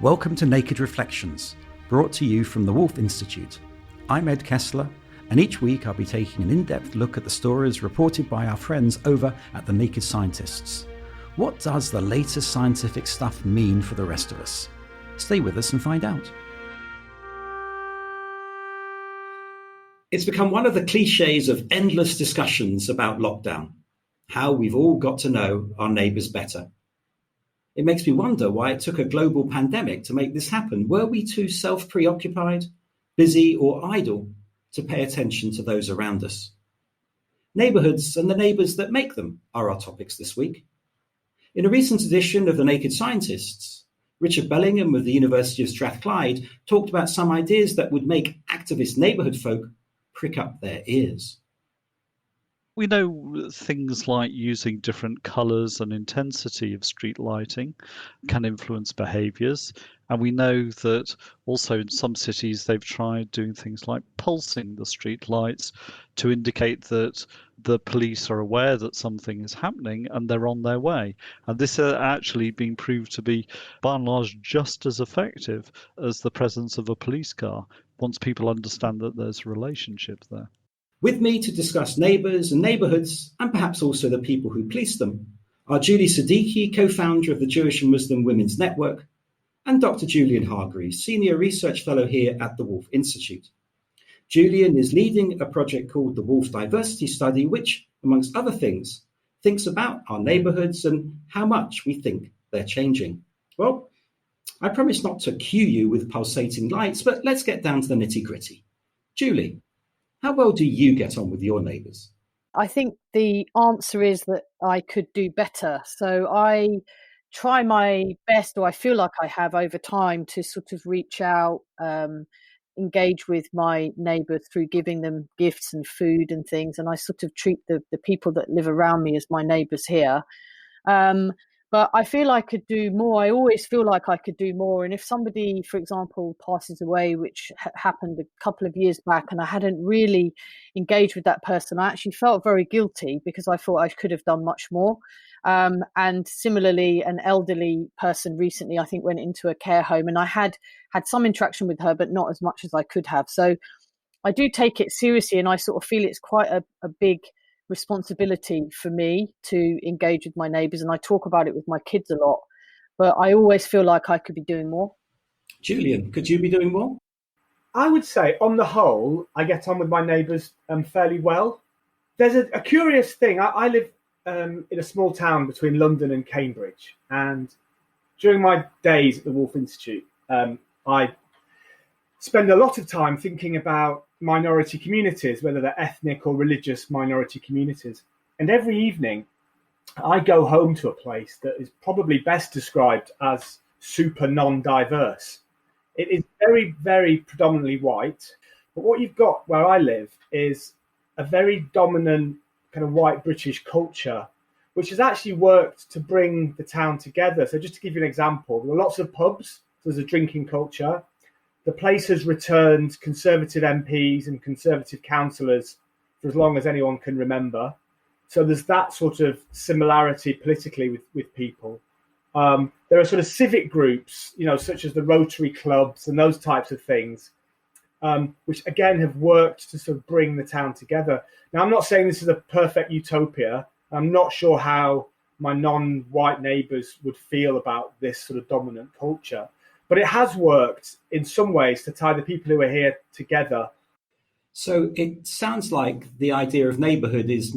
Welcome to Naked Reflections, brought to you from the Wolf Institute. I'm Ed Kessler, and each week I'll be taking an in-depth look at the stories reported by our friends over at the Naked Scientists. What does the latest scientific stuff mean for the rest of us? Stay with us and find out. It's become one of the cliches of endless discussions about lockdown, how we've all got to know our neighbours better. It makes me wonder why it took a global pandemic to make this happen. Were we too self-preoccupied, busy or idle to pay attention to those around us? Neighbourhoods and the neighbours that make them are our topics this week. In a recent edition of The Naked Scientists, Richard Bellingham of the University of Strathclyde talked about some ideas that would make activist neighbourhood folk prick up their ears. We know things like using different colours and intensity of street lighting can influence behaviours. And we know that also in some cities they've tried doing things like pulsing the street lights to indicate that the police are aware that something is happening and they're on their way. And this has actually been proved to be, by and large, just as effective as the presence of a police car, once people understand that there's a relationship there. With me to discuss neighbours and neighbourhoods, and perhaps also the people who police them, are Julie Siddiqui, co-founder of the Jewish and Muslim Women's Network, and Dr. Julian Hargreaves, Senior Research Fellow here at the Wolf Institute. Julian is leading a project called the Wolf Diversity Study, which, amongst other things, thinks about our neighbourhoods and how much we think they're changing. Well, I promise not to cue you with pulsating lights, but let's get down to the nitty-gritty. Julie, how well do you get on with your neighbours? I think the answer is that I could do better. So I try my best, or I feel like I have over time, to sort of reach out, engage with my neighbours through giving them gifts and food and things. And I sort of treat the people that live around me as my neighbours here. But I feel I could do more. I always feel like I could do more. And if somebody, for example, passes away, which happened a couple of years back, and I hadn't really engaged with that person, I actually felt very guilty because I thought I could have done much more. And similarly, an elderly person recently, I think, went into a care home, and I had some interaction with her, but not as much as I could have. So I do take it seriously, and I sort of feel it's quite a big responsibility for me to engage with my neighbours, and I talk about it with my kids a lot, but I always feel like I could be doing more. Julian, could you be doing more? I would say on the whole I get on with my neighbours fairly well. There's a curious thing. I live in a small town between London and Cambridge, and during my days at the Wolf Institute I spend a lot of time thinking about minority communities, whether they're ethnic or religious minority communities. And every evening I go home to a place that is probably best described as super non-diverse. It is very, very predominantly white. But what you've got where I live is a very dominant kind of white British culture, which has actually worked to bring the town together. So just to give you an example, there are lots of pubs. So there's a drinking culture. The place has returned Conservative MPs and Conservative councillors for as long as anyone can remember. So there's that sort of similarity politically with people. There are sort of civic groups, such as the Rotary clubs and those types of things, which again have worked to sort of bring the town together. Now, I'm not saying this is a perfect utopia. I'm not sure how my non-white neighbours would feel about this sort of dominant culture. But it has worked in some ways to tie the people who are here together. So it sounds like the idea of neighbourhood is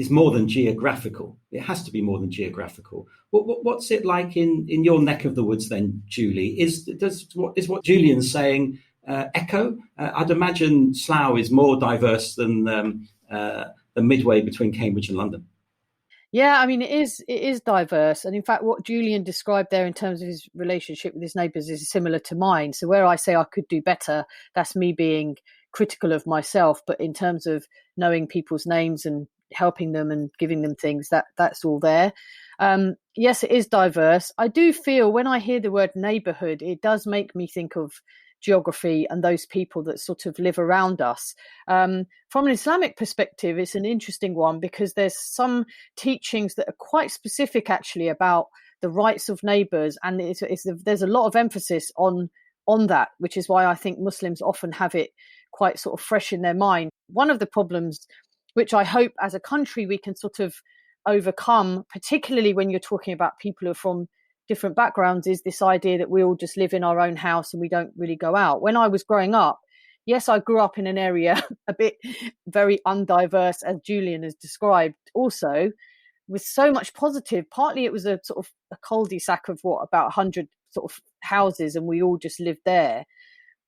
more than geographical. It has to be more than geographical. What's it like in your neck of the woods then, Julie? Is what Julian's saying echo? I'd imagine Slough is more diverse than the midway between Cambridge and London. Yeah, I mean, it is diverse. And in fact, what Julian described there in terms of his relationship with his neighbours is similar to mine. So where I say I could do better, that's me being critical of myself. But in terms of knowing people's names and helping them and giving them things, that's all there. Yes, it is diverse. I do feel when I hear the word neighbourhood, it does make me think of geography and those people that sort of live around us. From an Islamic perspective, it's an interesting one because there's some teachings that are quite specific actually about the rights of neighbours, and there's a lot of emphasis on that, which is why I think Muslims often have it quite sort of fresh in their mind. One of the problems, which I hope as a country we can sort of overcome, particularly when you're talking about people who are from different backgrounds, is this idea that we all just live in our own house and we don't really go out. When I was growing up, yes, I grew up in an area a bit very undiverse, as Julian has described, also with so much positive. Partly it was a sort of a cul-de-sac of about 100 sort of houses, and we all just lived there.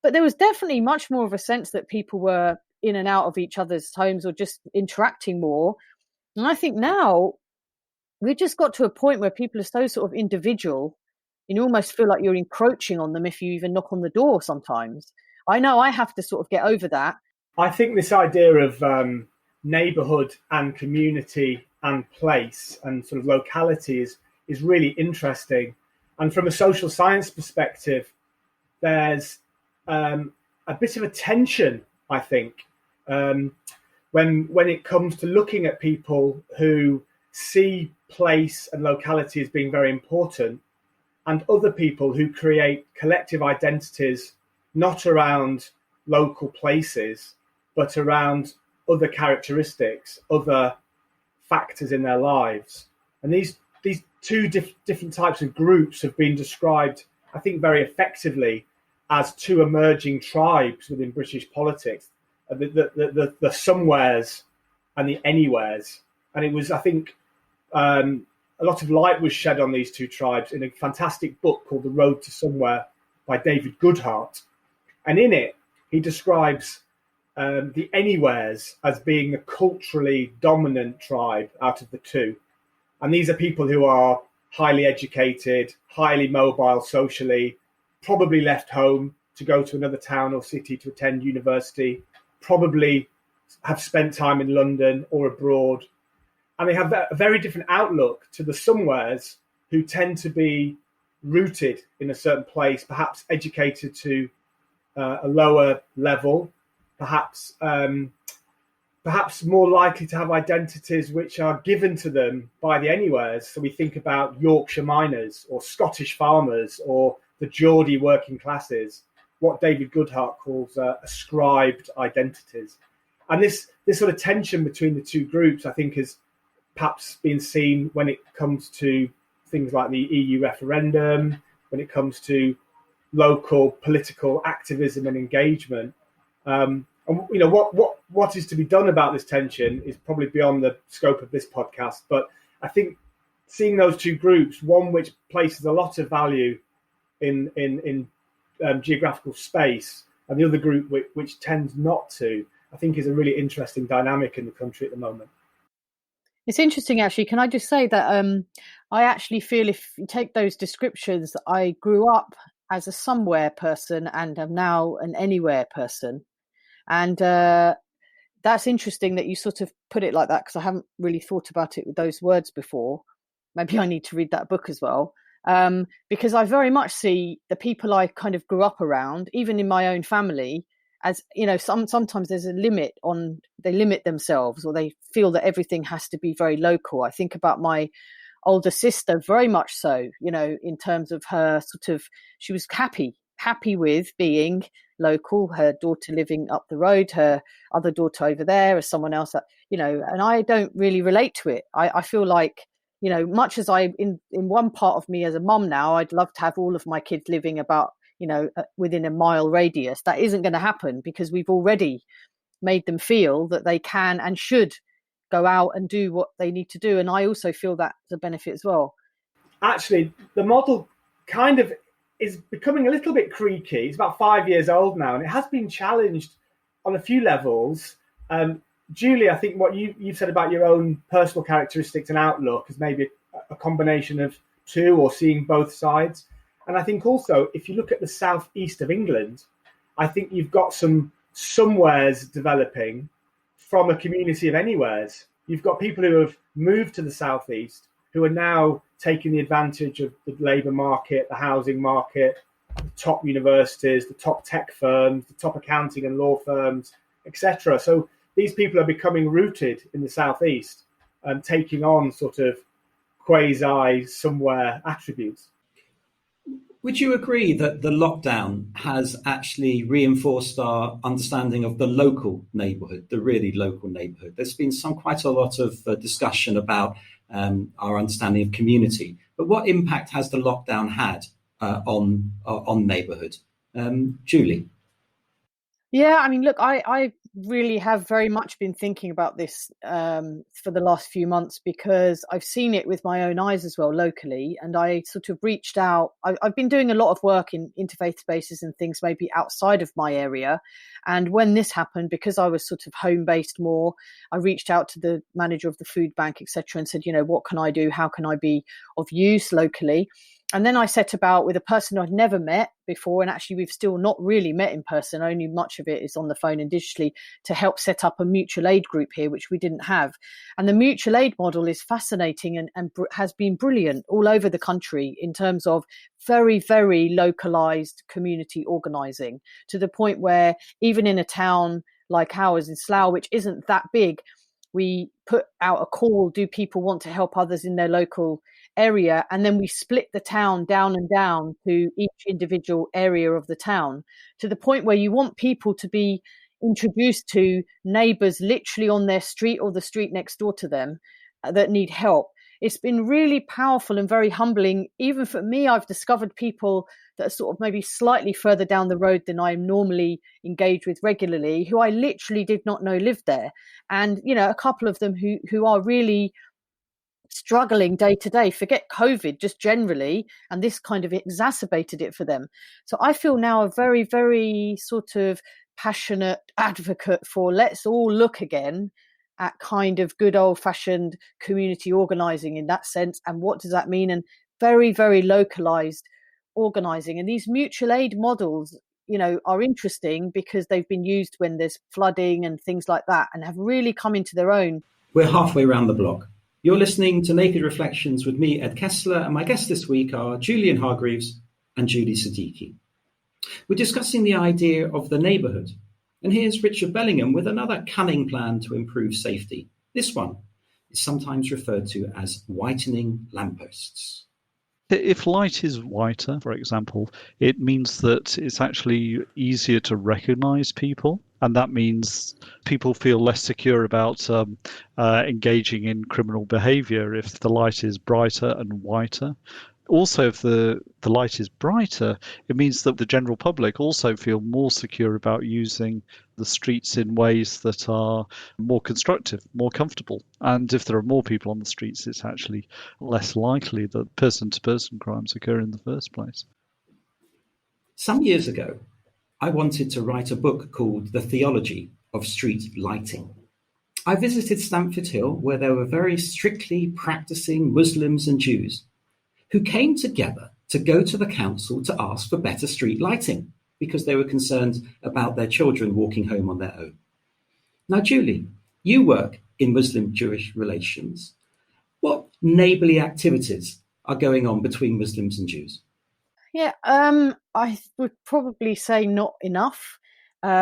But there was definitely much more of a sense that people were in and out of each other's homes or just interacting more. And I think now we've just got to a point where people are so sort of individual, and you almost feel like you're encroaching on them if you even knock on the door sometimes. I know I have to sort of get over that. I think this idea of neighbourhood and community and place and sort of locality is really interesting. And from a social science perspective, there's a bit of a tension, I think, when it comes to looking at people who see place and locality as being very important, and other people who create collective identities not around local places, but around other characteristics, other factors in their lives. And these two different types of groups have been described, I think, very effectively as two emerging tribes within British politics, the somewheres and the anywheres. And it was, I think, a lot of light was shed on these two tribes in a fantastic book called The Road to Somewhere by David Goodhart. And in it, he describes the anywheres as being the culturally dominant tribe out of the two. And these are people who are highly educated, highly mobile socially, probably left home to go to another town or city to attend university, probably have spent time in London or abroad. And they have a very different outlook to the somewheres who tend to be rooted in a certain place, perhaps educated to a lower level, perhaps more likely to have identities which are given to them by the anywheres. So we think about Yorkshire miners or Scottish farmers or the Geordie working classes, what David Goodhart calls ascribed identities. And this sort of tension between the two groups, I think, has perhaps been seen when it comes to things like the EU referendum, when it comes to local political activism and engagement. And you know what is to be done about this tension is probably beyond the scope of this podcast. But I think seeing those two groups, one which places a lot of value in geographical space, and the other group which tends not to, I think is a really interesting dynamic in the country at the moment. It's interesting, actually. Can I just say that I actually feel, if you take those descriptions, that I grew up as a somewhere person and am now an anywhere person. And that's interesting that you sort of put it like that, because I haven't really thought about it with those words before. Maybe I need to read that book as well, because I very much see the people I kind of grew up around, even in my own family, as, you know, sometimes there's a limit on, they limit themselves, or they feel that everything has to be very local. I think about my older sister, very much so, you know, in terms of her sort of, she was happy with being local, her daughter living up the road, her other daughter over there, or someone else that, you know, and I don't really relate to it. I feel like, you know, much as I, in one part of me as a mum now, I'd love to have all of my kids living about, you know, within a mile radius. That isn't going to happen, because we've already made them feel that they can and should go out and do what they need to do. And I also feel that's a benefit as well. Actually, the model kind of is becoming a little bit creaky. It's about 5 years old now, and it has been challenged on a few levels. Julie, I think what you've said about your own personal characteristics and outlook is maybe a combination of two, or seeing both sides. And I think also, if you look at the southeast of England, I think you've got some somewheres developing from a community of anywheres. You've got people who have moved to the southeast, who are now taking the advantage of the labour market, the housing market, the top universities, the top tech firms, the top accounting and law firms, etc. So these people are becoming rooted in the southeast and taking on sort of quasi somewhere attributes. Would you agree that the lockdown has actually reinforced our understanding of the local neighbourhood, the really local neighbourhood? There's been quite a lot of discussion about our understanding of community, but what impact has the lockdown had on neighbourhood? Julie? Yeah, I mean, look, I really have very much been thinking about this for the last few months, because I've seen it with my own eyes as well locally. And I sort of reached out. I've been doing a lot of work in interfaith spaces and things maybe outside of my area. And when this happened, because I was sort of home based more, I reached out to the manager of the food bank, etc., and said, what can I do? How can I be of use locally? And then I set about with a person I'd never met before, and actually we've still not really met in person, only much of it is on the phone and digitally, to help set up a mutual aid group here, which we didn't have. And the mutual aid model is fascinating and has been brilliant all over the country in terms of very, very localized community organizing, to the point where even in a town like ours in Slough, which isn't that big, we put out a call, do people want to help others in their local area? And then we split the town down and down to each individual area of the town, to the point where you want people to be introduced to neighbours literally on their street or the street next door to them that need help. It's been really powerful and very humbling. Even for me, I've discovered people that are sort of maybe slightly further down the road than I'm normally engaged with regularly, who I literally did not know lived there. And, a couple of them who are really struggling day to day, forget COVID, just generally, and this kind of exacerbated it for them. So I feel now a very, very sort of passionate advocate for let's all look again at kind of good old fashioned community organizing in that sense. And what does that mean? And very, very localized organizing. And these mutual aid models, are interesting because they've been used when there's flooding and things like that, and have really come into their own. We're halfway around the block. You're listening to Naked Reflections with me, Ed Kessler, and my guests this week are Julian Hargreaves and Julie Siddiqui. We're discussing the idea of the neighbourhood, and here's Richard Bellingham with another cunning plan to improve safety. This one is sometimes referred to as whitening lampposts. If light is whiter, for example, it means that it's actually easier to recognise people. And that means people feel less secure about engaging in criminal behaviour if the light is brighter and whiter. Also, if the light is brighter, it means that the general public also feel more secure about using the streets in ways that are more constructive, more comfortable. And if there are more people on the streets, it's actually less likely that person-to-person crimes occur in the first place. Some years ago, I wanted to write a book called The Theology of Street Lighting. I visited Stamford Hill, where there were very strictly practicing Muslims and Jews who came together to go to the council to ask for better street lighting because they were concerned about their children walking home on their own. Now, Julie, you work in Muslim-Jewish relations. What neighbourly activities are going on between Muslims and Jews? Yeah, I would probably say not enough,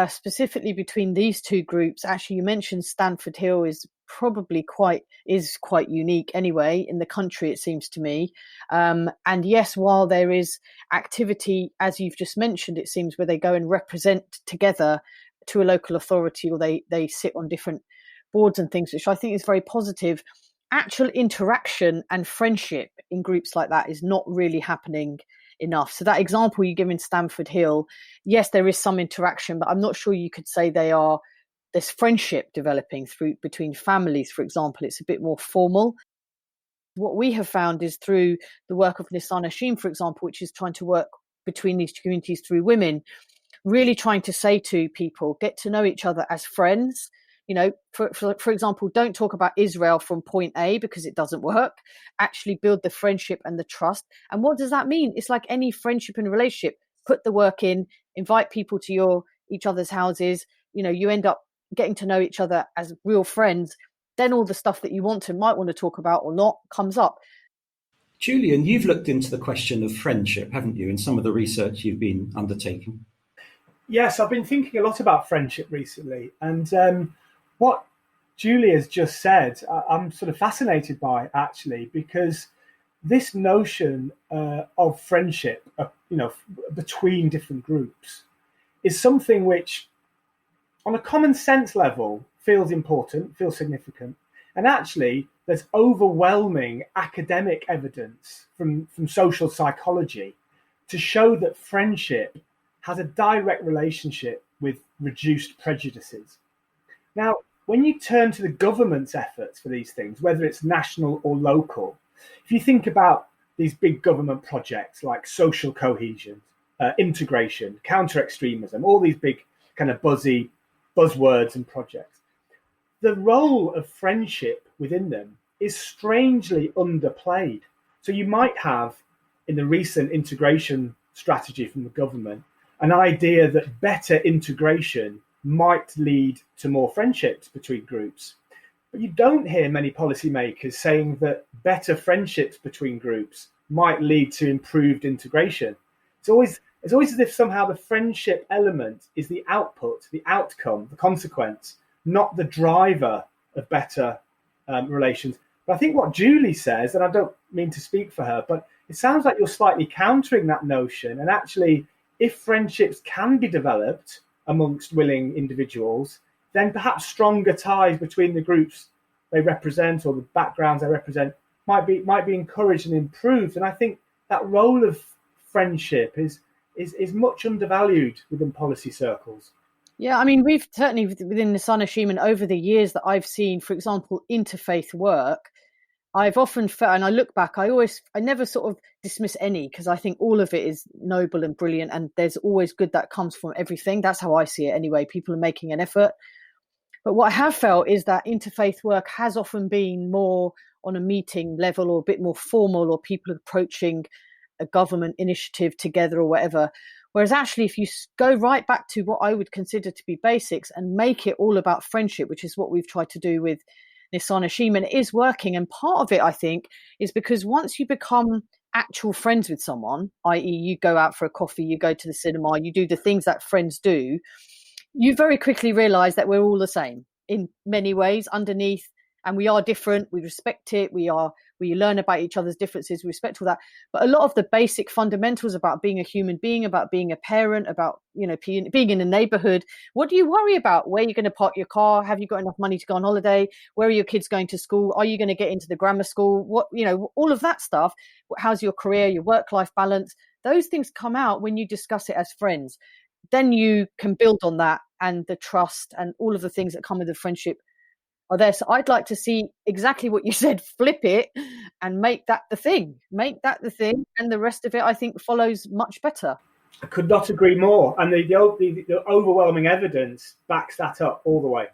specifically between these two groups. Actually, you mentioned Stamford Hill is probably quite unique anyway in the country, it seems to me. And yes, while there is activity, as you've just mentioned, it seems, where they go and represent together to a local authority, or they sit on different boards and things, which I think is very positive. Actual interaction and friendship in groups like that is not really happening enough. So that example you give in Stamford Hill, yes, there is some interaction, but I'm not sure you could say there's friendship developing between families, for example. It's a bit more formal. What we have found is through the work of Nisan Hashim, for example, which is trying to work between these communities through women, really trying to say to people, get to know each other as friends. For example, don't talk about Israel from point A because it doesn't work. Actually build the friendship and the trust. And what does that mean? It's like any friendship and relationship. Put the work in, invite people to each other's houses. You end up getting to know each other as real friends. Then all the stuff that you might want to talk about or not comes up. Julian, you've looked into the question of friendship, haven't you, in some of the research you've been undertaking? Yes, I've been thinking a lot about friendship recently. And what Julie has just said, I'm sort of fascinated by, actually, because this notion of friendship, between different groups, is something which, on a common sense level, feels important, feels significant. And actually, there's overwhelming academic evidence from social psychology to show that friendship has a direct relationship with reduced prejudices. Now, when you turn to the government's efforts for these things, whether it's national or local, if you think about these big government projects like social cohesion, integration, counter-extremism, all these big kind of buzzy buzzwords and projects, the role of friendship within them is strangely underplayed. So you might have, in the recent integration strategy from the government, an idea that better integration might lead to more friendships between groups. But you don't hear many policymakers saying that better friendships between groups might lead to improved integration. It's always as if somehow the friendship element is the output, the outcome, the consequence, not the driver of better relations. But I think what Julie says, and I don't mean to speak for her, but it sounds like you're slightly countering that notion. And actually, if friendships can be developed amongst willing individuals, then perhaps stronger ties between the groups they represent or the backgrounds they represent might be encouraged and improved. And I think that role of friendship is much undervalued within policy circles. Yeah, I mean, we've certainly within the Sana Schumann over the years that I've seen, for example, interfaith work, I've often felt, and I look back, I never sort of dismiss any, because I think all of it is noble and brilliant, and there's always good that comes from everything. That's how I see it anyway. People are making an effort. But what I have felt is that interfaith work has often been more on a meeting level or a bit more formal, or people approaching a government initiative together or whatever. Whereas actually, if you go right back to what I would consider to be basics and make it all about friendship, which is what we've tried to do with Nisana Schumann, it is working. And part of it, I think, is because once you become actual friends with someone, i.e. you go out for a coffee, you go to the cinema, you do the things that friends do, you very quickly realize that we're all the same in many ways underneath, and we are different. We respect it. We learn about each other's differences. We respect all that. But a lot of the basic fundamentals about being a human being, about being a parent, about, being in a neighborhood. What do you worry about? Where are you going to park your car? Have you got enough money to go on holiday? Where are your kids going to school? Are you going to get into the grammar school? What, all of that stuff. How's your career, your work-life balance? Those things come out when you discuss it as friends. Then you can build on that, and the trust and all of the things that come with the friendship are there. So I'd like to see exactly what you said, flip it and make that the thing. And the rest of it, I think, follows much better. I could not agree more. And the overwhelming evidence backs that up all the way.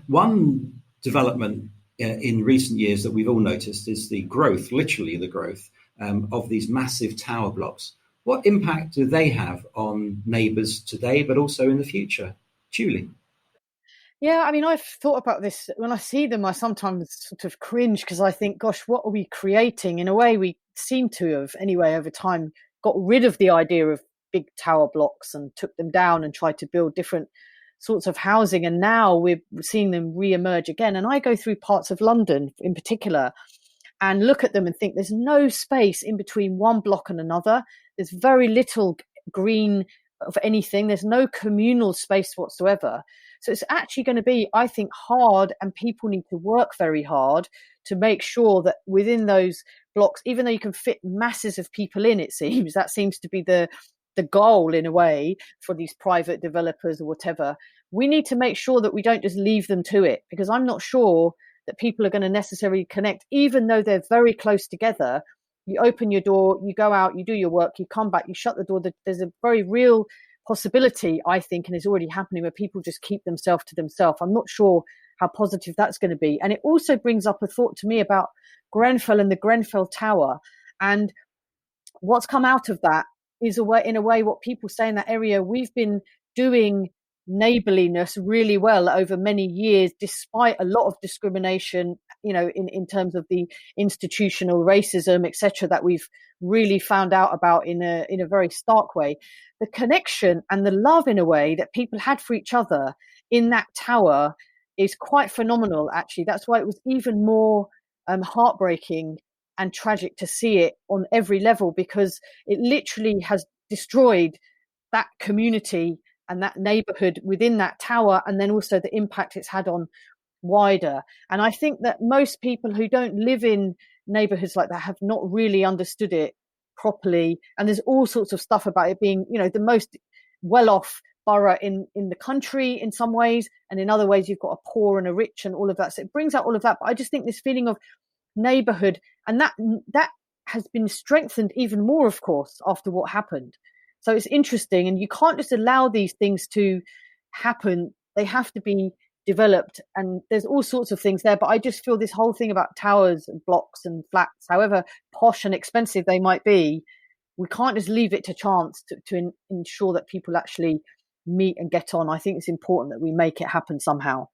One development in recent years that we've all noticed is the growth, literally the growth, of these massive tower blocks. What impact do they have on neighbours today, but also in the future? Julie? Yeah, I mean, I've thought about this. When I see them, I sometimes sort of cringe, because I think, gosh, what are we creating? In a way, we seem to have, anyway, over time, got rid of the idea of big tower blocks and took them down and tried to build different sorts of housing. And now we're seeing them re-emerge again. And I go through parts of London in particular and look at them and think there's no space in between one block and another. There's very little green of anything. There's no communal space whatsoever. So it's actually going to be, I think, hard, and people need to work very hard to make sure that within those blocks, even though you can fit masses of people in, it seems, that seems to be the goal in a way for these private developers or whatever, we need to make sure that we don't just leave them to it, because I'm not sure that people are going to necessarily connect, even though they're very close together. You open your door, you go out, you do your work, you come back, you shut the door. There's a very real possibility, I think, and is already happening, where people just keep themselves to themselves. I'm not sure how positive that's going to be. And it also brings up a thought to me about Grenfell and the Grenfell Tower. And what's come out of that is, in a way, what people say in that area. We've been doing neighborliness really well over many years, despite a lot of discrimination, in terms of the institutional racism, etc., that we've really found out about in a very stark way. The connection and the love, in a way, that people had for each other in that tower is quite phenomenal, actually. That's why it was even more heartbreaking and tragic to see it on every level, because it literally has destroyed that community and that neighborhood within that tower, and then also the impact it's had on wider. And I think that most people who don't live in neighborhoods like that have not really understood it properly. And there's all sorts of stuff about it being, the most well-off borough in the country in some ways, and in other ways you've got a poor and a rich and all of that. So it brings out all of that. But I just think this feeling of neighborhood, and that has been strengthened even more, of course, after what happened. So it's interesting, and you can't just allow these things to happen. They have to be developed, and there's all sorts of things there. But I just feel this whole thing about towers and blocks and flats, however posh and expensive they might be, we can't just leave it to chance to ensure that people actually meet and get on. I think it's important that we make it happen somehow.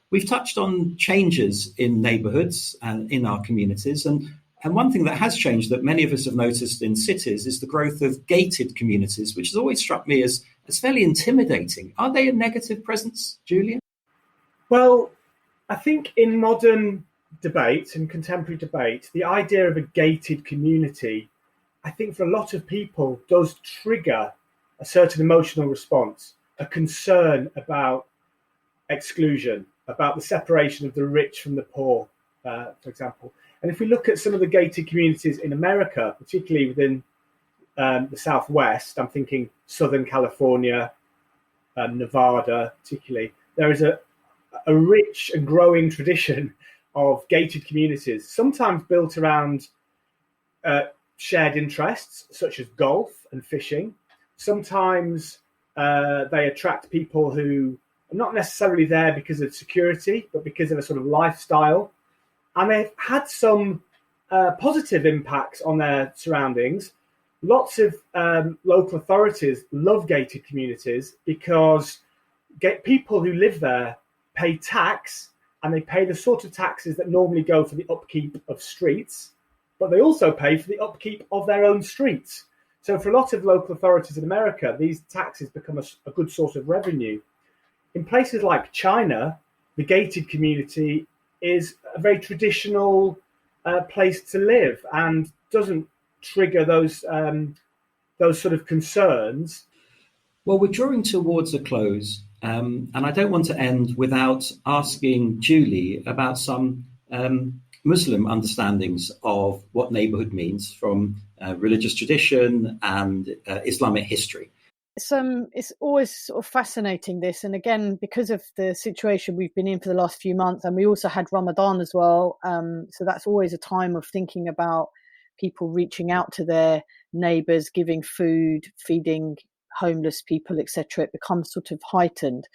We've touched on changes in neighbourhoods and in our communities, and one thing that has changed that many of us have noticed in cities is the growth of gated communities, which has always struck me as fairly intimidating. Are they a negative presence, Julia? Well, I think in modern debate and contemporary debate, the idea of a gated community, I think for a lot of people does trigger a certain emotional response, a concern about exclusion, about the separation of the rich from the poor, for example. And if we look at some of the gated communities in America, particularly within the Southwest, I'm thinking Southern California, Nevada particularly, there is a rich and growing tradition of gated communities, sometimes built around shared interests such as golf and fishing. Sometimes they attract people who are not necessarily there because of security, but because of a sort of lifestyle. And they've had some positive impacts on their surroundings. Lots of local authorities love gated communities because people who live there pay tax, and they pay the sort of taxes that normally go for the upkeep of streets, but they also pay for the upkeep of their own streets. So for a lot of local authorities in America, these taxes become a good source of revenue. In places like China, the gated community is a very traditional place to live and doesn't trigger those sort of concerns. Well, we're drawing towards a close, and I don't want to end without asking Julie about some Muslim understandings of what neighbourhood means from religious tradition and Islamic history. It's always sort of fascinating, this, and again, because of the situation we've been in for the last few months, and we also had Ramadan as well, so that's always a time of thinking about people reaching out to their neighbours, giving food, feeding homeless people, etc. It becomes sort of heightened.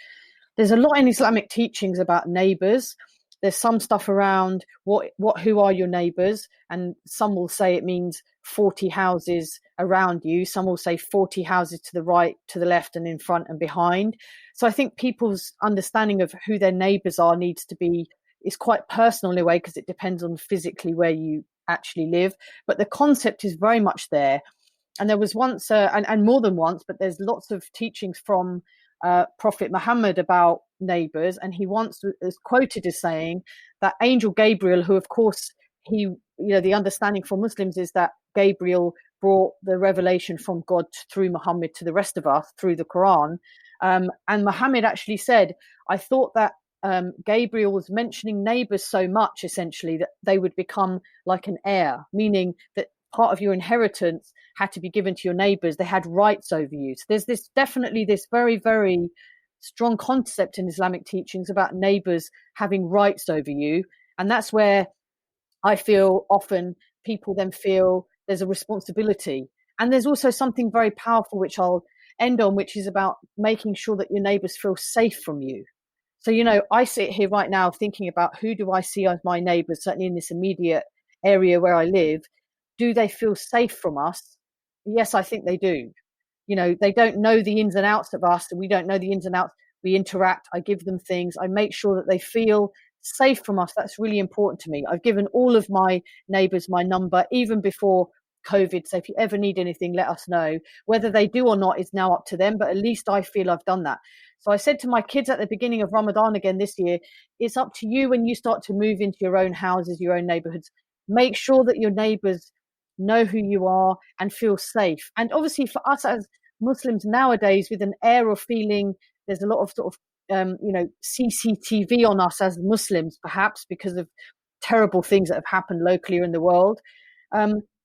There's a lot in Islamic teachings about neighbours. There's some stuff around who are your neighbours, and some will say it means 40 houses around you. Some will say 40 houses to the right, to the left, and in front and behind. So I think people's understanding of who their neighbours are is quite personal in a way, because it depends on physically where you actually live. But the concept is very much there. And there was once, and more than once, but there's lots of teachings from Prophet Muhammad about neighbours, and he once is quoted as saying that Angel Gabriel, who of course the understanding for Muslims is that Gabriel brought the revelation from God through Muhammad to the rest of us through the Quran, and Muhammad actually said, I thought that Gabriel was mentioning neighbours so much, essentially, that they would become like an heir, meaning that part of your inheritance had to be given to your neighbours. They had rights over you. So there's definitely this very, very strong concept in Islamic teachings about neighbours having rights over you. And that's where I feel often people then feel there's a responsibility. And there's also something very powerful, which I'll end on, which is about making sure that your neighbours feel safe from you. So, I sit here right now thinking about who do I see as my neighbours, certainly in this immediate area where I live. Do they feel safe from us? Yes, I think they do. They don't know the ins and outs of us, and we don't know the ins and outs. We interact. I give them things. I make sure that they feel safe from us. That's really important to me. I've given all of my neighbours my number, even before COVID. So if you ever need anything, let us know. Whether they do or not is now up to them, but at least I feel I've done that. So I said to my kids at the beginning of Ramadan again this year, it's up to you when you start to move into your own houses, your own neighborhoods. Make sure that your neighbors know who you are and feel safe. And obviously for us as Muslims nowadays, with an air of feeling there's a lot of sort of CCTV on us as Muslims, perhaps because of terrible things that have happened locally or in the world.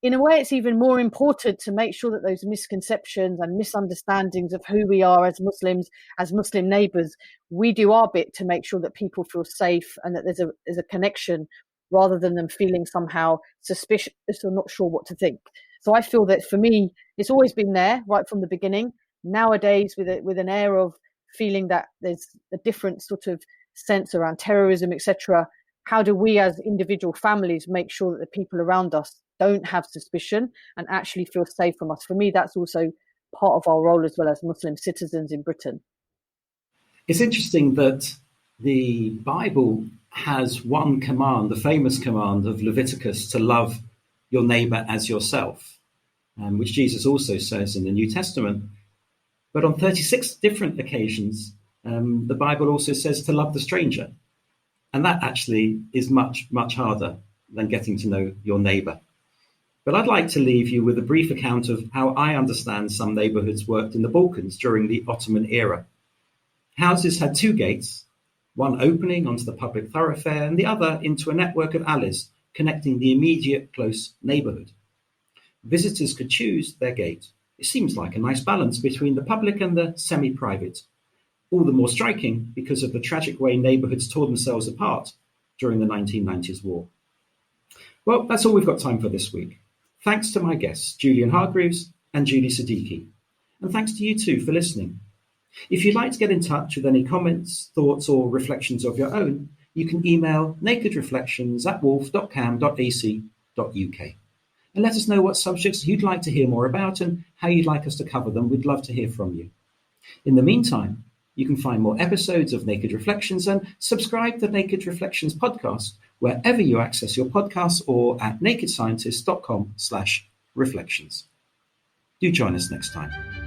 In a way, it's even more important to make sure that those misconceptions and misunderstandings of who we are as Muslims, as Muslim neighbours, we do our bit to make sure that people feel safe and that there's a connection, rather than them feeling somehow suspicious or not sure what to think. So I feel that for me, it's always been there right from the beginning. Nowadays, with an air of feeling that there's a different sort of sense around terrorism, etc., how do we as individual families make sure that the people around us don't have suspicion and actually feel safe from us? For me, that's also part of our role as well as Muslim citizens in Britain. It's interesting that the Bible has one command, the famous command of Leviticus, to love your neighbour as yourself, which Jesus also says in the New Testament. But on 36 different occasions, the Bible also says to love the stranger. And that actually is much, much harder than getting to know your neighbour. But I'd like to leave you with a brief account of how I understand some neighbourhoods worked in the Balkans during the Ottoman era. Houses had two gates, one opening onto the public thoroughfare and the other into a network of alleys connecting the immediate close neighbourhood. Visitors could choose their gate. It seems like a nice balance between the public and the semi-private. All the more striking because of the tragic way neighbourhoods tore themselves apart during the 1990s war. Well, that's all we've got time for this week. Thanks to my guests, Julian Hargreaves and Julie Siddiqui. And thanks to you too for listening. If you'd like to get in touch with any comments, thoughts or reflections of your own, you can email nakedreflections@wolf.cam.ac.uk. And let us know what subjects you'd like to hear more about and how you'd like us to cover them. We'd love to hear from you. In the meantime, you can find more episodes of Naked Reflections and subscribe to Naked Reflections podcast wherever you access your podcasts or at nakedscientist.com/reflections. Do join us next time.